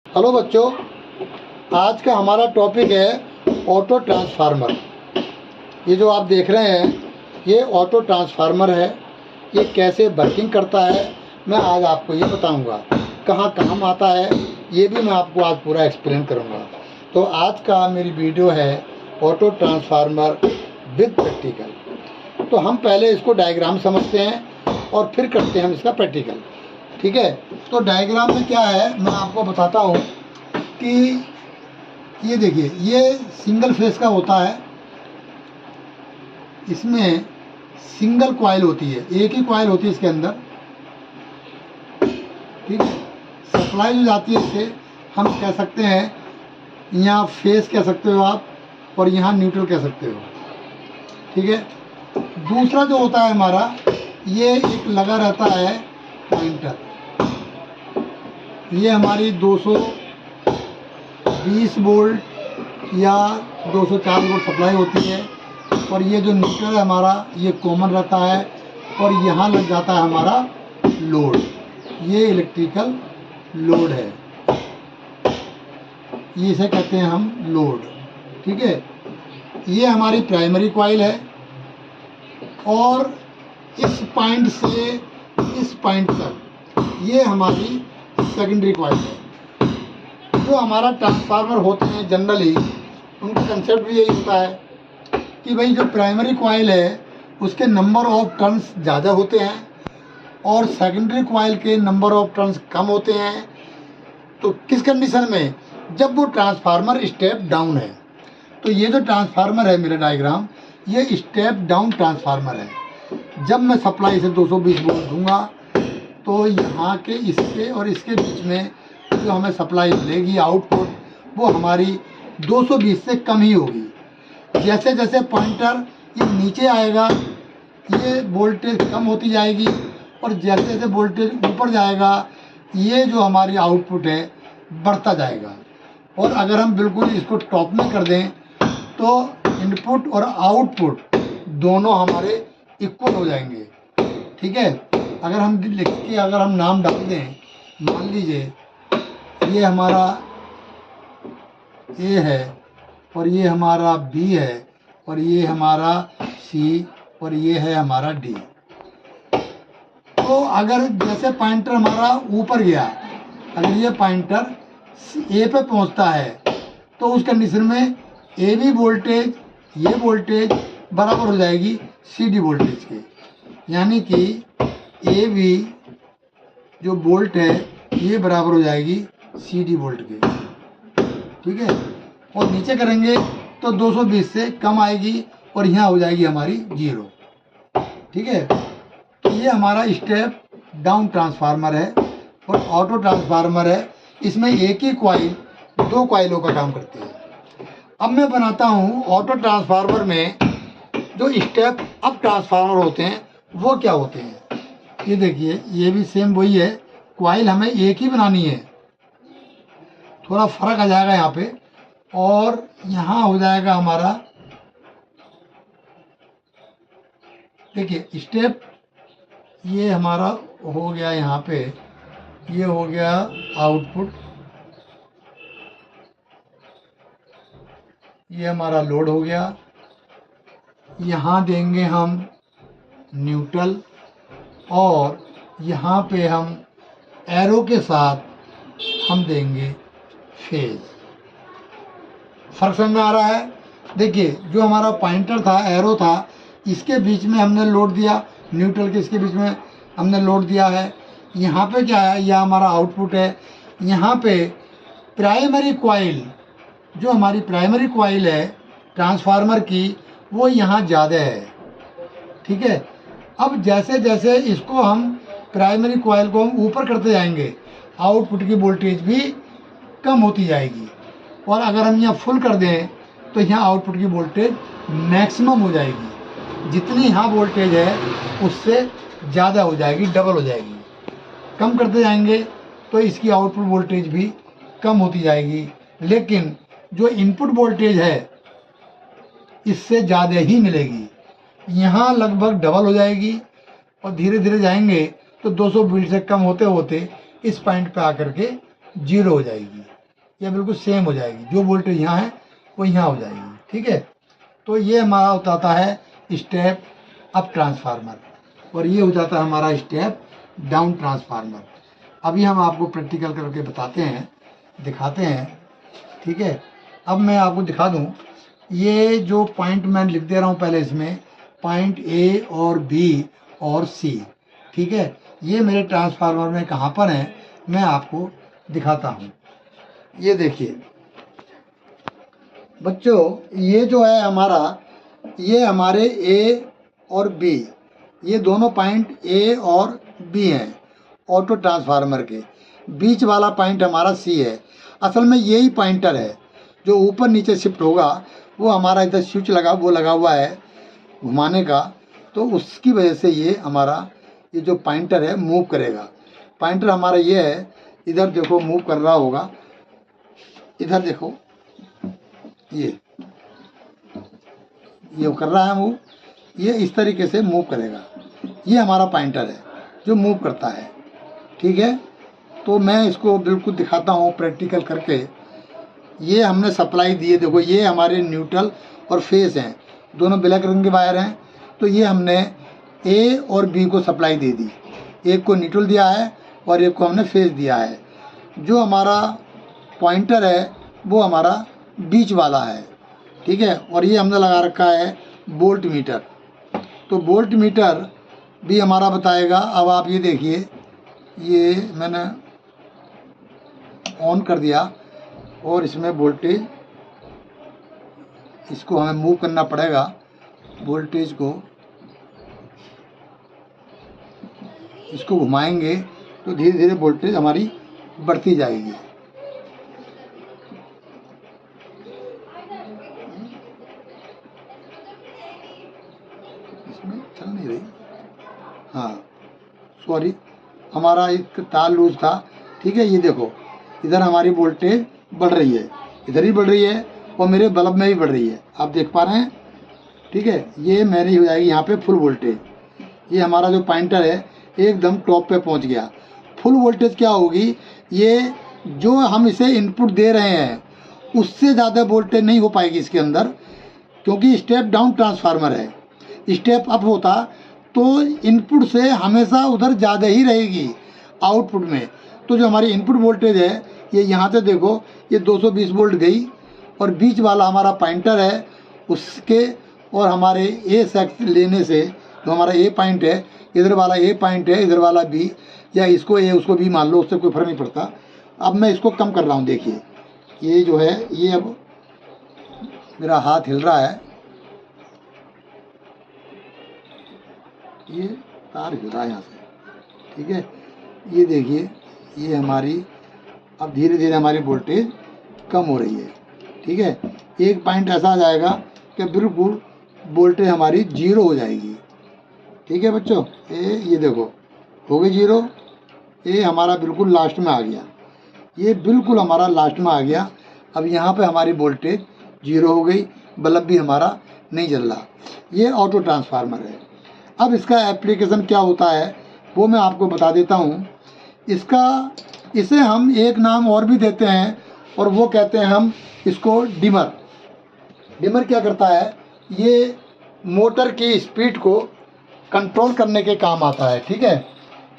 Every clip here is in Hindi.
हेलो बच्चों, आज का हमारा टॉपिक है ऑटो ट्रांसफार्मर। ये जो आप देख रहे हैं ये ऑटो ट्रांसफार्मर है। ये कैसे वर्किंग करता है मैं आज आपको ये बताऊंगा। कहाँ काम आता है ये भी मैं आपको आज पूरा एक्सप्लेन करूंगा। तो आज का मेरी वीडियो है ऑटो ट्रांसफार्मर विद प्रैक्टिकल। तो हम पहले इसको डायग्राम समझते हैं और फिर करते हैं हम इसका प्रैक्टिकल। ठीक है, तो डायग्राम में क्या है मैं आपको बताता हूँ कि ये देखिए, ये सिंगल फेस का होता है। इसमें सिंगल कॉइल होती है, एक ही कॉइल होती है इसके अंदर। ठीक है, सप्लाई जो जाती है इससे हम कह सकते हैं, यहाँ फेस कह सकते हो आप और यहाँ न्यूट्रल कह सकते हो। ठीक है, दूसरा जो होता है हमारा, ये एक लगा रहता है पॉइंटर। ये हमारी 220 वोल्ट या 204 वोल्ट सप्लाई होती है। और ये जो न्यूट्रल है हमारा, ये कॉमन रहता है और यहाँ लग जाता है हमारा लोड। ये इलेक्ट्रिकल लोड है, ये इसे कहते हैं हम लोड। ठीक है, ये हमारी प्राइमरी कॉइल है और इस पॉइंट से इस पॉइंट तक ये हमारी सेकेंडरी कॉइल है। जो हमारा ट्रांसफार्मर होते हैं जनरली, उनका कंसेप्ट भी यही होता है कि भाई जो प्राइमरी कॉइल है उसके नंबर ऑफ टर्न्स ज़्यादा होते हैं और सेकेंडरी कॉइल के नंबर ऑफ टर्न्स कम होते हैं। तो किस कंडीशन में? जब वो ट्रांसफार्मर स्टेप डाउन है। तो ये जो ट्रांसफार्मर है मेरा डायग्राम, ये स्टेप डाउन ट्रांसफार्मर है। जब मैं सप्लाई से 220 वोल्ट दूंगा तो यहाँ के इसके और इसके बीच में जो हमें सप्लाई मिलेगी आउटपुट, वो हमारी 220 से कम ही होगी। जैसे जैसे पॉइंटर ये नीचे आएगा ये वोल्टेज कम होती जाएगी और जैसे जैसे वोल्टेज ऊपर जाएगा ये जो हमारी आउटपुट है बढ़ता जाएगा। और अगर हम बिल्कुल इसको टॉप में कर दें तो इनपुट और आउटपुट दोनों हमारे इक्वल हो जाएंगे। ठीक है, अगर हम लिख के अगर हम नाम डाल दें, मान लीजिए ये हमारा ए है और ये हमारा बी है और ये हमारा सी और ये है हमारा डी। तो अगर जैसे पॉइंटर हमारा ऊपर गया, अगर ये पॉइंटर ए पे पहुंचता है तो उस कंडीशन में ए बी वोल्टेज, ये वोल्टेज बराबर हो जाएगी सी डी वोल्टेज के। यानी कि ए बी जो वोल्ट है ये बराबर हो जाएगी सी डी वोल्ट के। ठीक है, और नीचे करेंगे तो 220 से कम आएगी और यहाँ हो जाएगी हमारी 0। ठीक है, तो ये हमारा स्टेप डाउन ट्रांसफार्मर है और ऑटो ट्रांसफार्मर है। इसमें एक ही कॉइल दो कॉइलों का काम करती है। अब मैं बनाता हूँ ऑटो ट्रांसफार्मर में जो स्टेप अप ट्रांसफार्मर होते हैं वो क्या होते हैं। ये देखिए, ये भी सेम वही है, कॉइल हमें एक ही बनानी है। थोड़ा फर्क आ जाएगा यहाँ पे और यहाँ हो जाएगा हमारा, देखिए स्टेप ये हमारा हो गया यहाँ पे, ये हो गया आउटपुट, ये हमारा लोड हो गया। यहाँ देंगे हम न्यूट्रल और यहाँ पे हम एरो के साथ हम देंगे फेज। फर्क समझ में आ रहा है? देखिए, जो हमारा पॉइंटर था, एरो था, इसके बीच में हमने लोड दिया, न्यूट्रल के इसके बीच में हमने लोड दिया है। यहाँ पे क्या है, यह हमारा आउटपुट है। यहाँ पे प्राइमरी कॉइल, जो हमारी प्राइमरी कॉइल है ट्रांसफार्मर की, वो यहाँ ज़्यादा है। ठीक है, अब जैसे जैसे इसको हम प्राइमरी कॉइल को हम ऊपर करते जाएंगे, आउटपुट की वोल्टेज भी कम होती जाएगी। और अगर हम यहाँ फुल कर दें तो यहाँ आउटपुट की वोल्टेज मैक्सिमम हो जाएगी। जितनी यहाँ वोल्टेज है उससे ज़्यादा हो जाएगी, डबल हो जाएगी। कम करते जाएंगे तो इसकी आउटपुट वोल्टेज भी कम होती जाएगी, लेकिन जो इनपुट वोल्टेज है इससे ज़्यादा ही मिलेगी। यहाँ लगभग डबल हो जाएगी और धीरे धीरे जाएंगे तो 220 से कम होते होते इस पॉइंट पे आकर के 0 हो जाएगी। ये बिल्कुल सेम हो जाएगी, जो वोल्टेज यहाँ है वो यहाँ हो जाएगी। ठीक है, तो ये हमारा हो जाता है स्टेप अप ट्रांसफार्मर और ये हो जाता है हमारा स्टेप डाउन ट्रांसफार्मर। अभी हम आपको प्रैक्टिकल करके बताते हैं, दिखाते हैं। ठीक है, अब मैं आपको दिखा दूं, ये जो पॉइंट मैं लिख दे रहा हूँ पहले, इसमें पॉइंट ए और बी और सी। ठीक है, ये मेरे ट्रांसफार्मर में कहाँ पर हैं मैं आपको दिखाता हूँ। ये देखिए बच्चों, ये जो है हमारा, ये हमारे ए और बी, ये दोनों पॉइंट ए और बी हैं ऑटो ट्रांसफार्मर के। बीच वाला पॉइंट हमारा सी है। असल में यही पॉइंटर है जो ऊपर नीचे शिफ्ट होगा, वो हमारा इधर स्विच लगा हुआ है घुमाने का, तो उसकी वजह से ये हमारा ये जो पॉइंटर है मूव करेगा। पॉइंटर हमारा ये है, इधर देखो मूव कर रहा होगा, इधर देखो ये कर रहा है मूव, ये इस तरीके से मूव करेगा। ये हमारा पॉइंटर है जो मूव करता है। ठीक है, तो मैं इसको बिल्कुल दिखाता हूँ प्रैक्टिकल करके। ये हमने सप्लाई दी है, देखो ये हमारे न्यूट्रल और फेस हैं, दोनों ब्लैक रंग के वायर हैं। तो ये हमने ए और बी को सप्लाई दे दी, एक को न्यूट्रल दिया है और एक को हमने फेस दिया है। जो हमारा पॉइंटर है वो हमारा बीच वाला है। ठीक है, और ये हमने लगा रखा है वोल्ट मीटर। तो वोल्ट मीटर भी हमारा बताएगा। अब आप ये देखिए, ये मैंने ऑन कर दिया और इसमें वोल्टेज, इसको हमें मूव करना पड़ेगा, वोल्टेज को इसको घुमाएंगे तो धीरे धीरे वोल्टेज हमारी बढ़ती जाएगी। इसमें चल नहीं रही, हाँ सॉरी, हमारा एक तार लूज था। ठीक है, ये देखो इधर हमारी वोल्टेज बढ़ रही है, इधर ही बढ़ रही है और मेरे बल्ब में भी बढ़ रही है, आप देख पा रहे हैं। ठीक है, ये मेरी हो जाएगी यहाँ पे फुल वोल्टेज। ये हमारा जो पॉइंटर है एकदम टॉप पे पहुँच गया। फुल वोल्टेज क्या होगी, ये जो हम इसे इनपुट दे रहे हैं उससे ज़्यादा वोल्टेज नहीं हो पाएगी इसके अंदर, क्योंकि स्टेप डाउन ट्रांसफार्मर है। स्टेप अप होता तो इनपुट से हमेशा उधर ज़्यादा ही रहेगी आउटपुट में। तो जो हमारी इनपुट वोल्टेज है ये यहाँ से देखो, ये 220 वोल्ट गई और बीच वाला हमारा पॉइंटर है उसके और हमारे ए सेक्स लेने से, जो हमारा ए पॉइंट है, इधर वाला ए पॉइंट है, इधर वाला बी, या इसको ए उसको बी मान लो, उससे कोई फर्क नहीं पड़ता। अब मैं इसको कम कर रहा हूँ, देखिए ये जो है, ये अब मेरा हाथ हिल रहा है, ये तार हिल रहा है यहाँ से। ठीक है, ये देखिए ये हमारी अब धीरे धीरे हमारी वोल्टेज कम हो रही है। ठीक है, एक पॉइंट ऐसा आ जाएगा कि बिल्कुल वोल्टेज हमारी जीरो हो जाएगी। ठीक है बच्चों, ये देखो हो गई जीरो, ये हमारा बिल्कुल लास्ट में आ गया, ये बिल्कुल हमारा लास्ट में आ गया। अब यहाँ पे हमारी वोल्टेज जीरो हो गई, बल्ब भी हमारा नहीं जल रहा। ये ऑटो ट्रांसफार्मर है। अब इसका एप्लीकेशन क्या होता है वो मैं आपको बता देता हूँ। इसे हम एक नाम और भी देते हैं और वो कहते हैं हम इसको डिमर। डिमर क्या करता है, ये मोटर की स्पीड को कंट्रोल करने के काम आता है। ठीक है,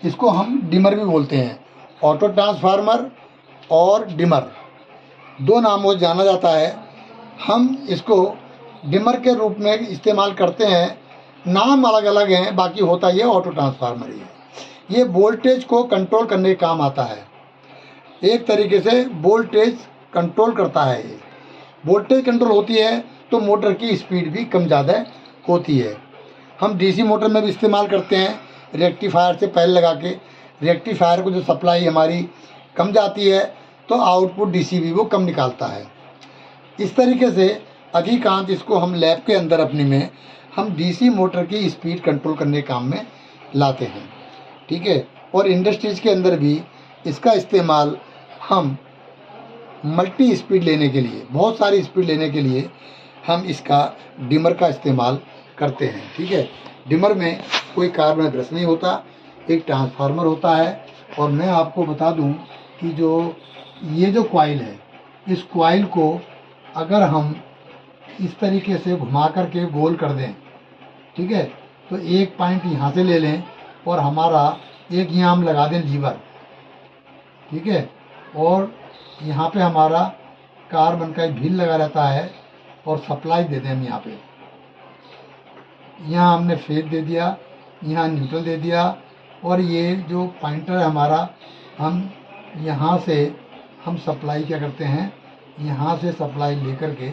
इसको हम डिमर भी बोलते हैं। ऑटो ट्रांसफार्मर और डिमर दो नामों से जाना जाता है। हम इसको डिमर के रूप में इस्तेमाल करते हैं, नाम अलग अलग हैं, बाकी होता ये ऑटो ट्रांसफार्मर ही है। ये वोल्टेज को कंट्रोल करने का काम आता है, एक तरीके से वोल्टेज कंट्रोल करता है। ये वोल्टेज कंट्रोल होती है तो मोटर की स्पीड भी कम ज़्यादा होती है। हम डीसी मोटर में भी इस्तेमाल करते हैं, रेक्टिफायर से पहले लगा के। रेक्टिफायर को जो सप्लाई हमारी कम जाती है तो आउटपुट डीसी भी वो कम निकालता है। इस तरीके से अधिकांश इसको हम लैब के अंदर अपने में हम डीसी मोटर की स्पीड कंट्रोल करने के काम में लाते हैं। ठीक है, और इंडस्ट्रीज़ के अंदर भी इसका इस्तेमाल हम मल्टी स्पीड लेने के लिए, बहुत सारी स्पीड लेने के लिए हम इसका डिमर का इस्तेमाल करते हैं। ठीक है, डिमर में कोई कार्बन ब्रश नहीं होता, एक ट्रांसफार्मर होता है। और मैं आपको बता दूं कि जो ये जो कॉइल है, इस कॉइल को अगर हम इस तरीके से घुमा करके गोल कर दें, ठीक है, तो एक पॉइंट यहाँ से ले लें और हमारा एक यहाँ हम लगा दें लीवर, ठीक है, और यहाँ पे हमारा कार्बन का एक व्हील लगा रहता है और सप्लाई दे दें हम यहाँ पे। यहाँ हमने फेज दे दिया, यहाँ न्यूट्रल दे दिया, और ये जो पॉइंटर है हमारा, हम यहाँ से हम सप्लाई क्या करते हैं, यहाँ से सप्लाई लेकर के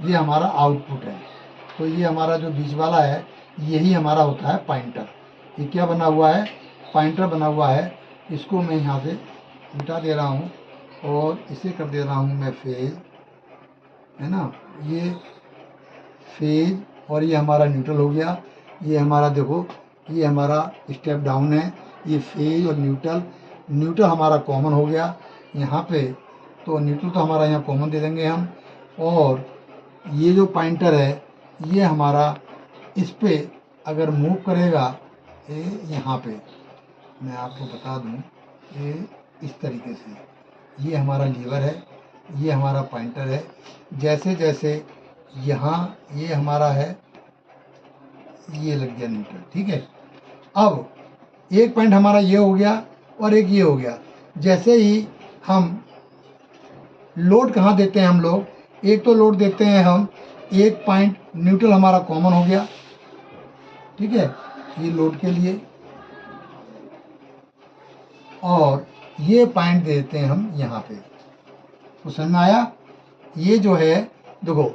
ये हमारा आउटपुट है। तो ये हमारा जो बीच वाला है यही हमारा होता है पॉइंटर। ये क्या बना हुआ है, पॉइंटर बना हुआ है। इसको मैं यहाँ से मिटा दे रहा हूँ और इसे कर दे रहा हूँ मैं फेज, है ना, ये फेज, और ये हमारा न्यूट्रल हो गया। ये हमारा देखो, ये हमारा स्टेप डाउन है, ये फेज और न्यूट्रल हमारा कॉमन हो गया यहाँ पे। तो न्यूट्रल तो हमारा यहाँ कॉमन दे देंगे हम, और ये जो पॉइंटर है ये हमारा इस पे अगर मूव करेगा, ये यहाँ पे मैं आपको बता दूँ, ये इस तरीके से, ये हमारा लीवर है, ये हमारा पॉइंटर है। जैसे जैसे यहाँ ये हमारा है, ये लग गया न्यूट्रल, ठीक है। अब एक पॉइंट हमारा ये हो गया और एक ये हो गया। जैसे ही हम लोड कहाँ देते हैं हम लोग, एक तो लोड देते हैं हम, एक पॉइंट न्यूट्रल हमारा कॉमन हो गया, ठीक है, ये लोड के लिए, और ये पॉइंट दे देते हैं हम यहाँ पे। तो समझ में आया। ये जो है देखो,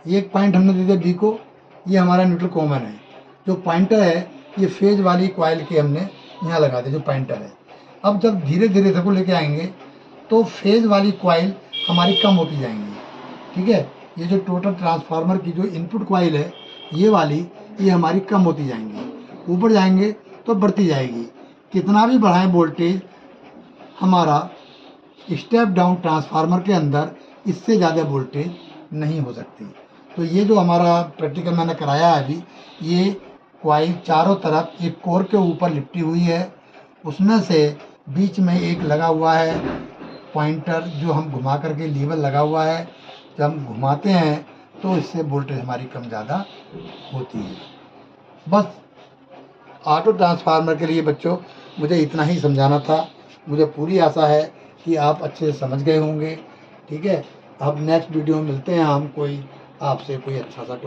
एक पॉइंट हमने दे दिया बी को, ये हमारा न्यूट्रल कॉमन है। जो पॉइंटर है ये फेज वाली कॉइल के हमने यहाँ लगा दिया, जो पॉइंटर है। अब जब धीरे धीरे इसको लेके आएंगे तो फेज वाली कॉइल हमारी कम होती जाएंगी, ठीक है। ये जो टोटल ट्रांसफार्मर की जो इनपुट कॉइल है ये वाली, ये हमारी कम होती जाएंगी, ऊपर जाएंगे तो बढ़ती जाएगी। कितना भी बढ़ाएं वोल्टेज, हमारा स्टेप डाउन ट्रांसफार्मर के अंदर इससे ज़्यादा वोल्टेज नहीं हो सकती। तो ये जो हमारा प्रैक्टिकल मैंने कराया है अभी, ये कॉइल चारों तरफ एक कोर के ऊपर लिपटी हुई है, उसमें से बीच में एक लगा हुआ है पॉइंटर, जो हम घुमा करके लीवर लगा हुआ है। जब हम घुमाते हैं तो इससे वोल्टेज हमारी कम ज़्यादा होती है। बस ऑटो ट्रांसफार्मर के लिए बच्चों मुझे इतना ही समझाना था। मुझे पूरी आशा है कि आप अच्छे से समझ गए होंगे, ठीक है। अब नेक्स्ट वीडियो में मिलते हैं हम, कोई आपसे कोई अच्छा सा टॉपिक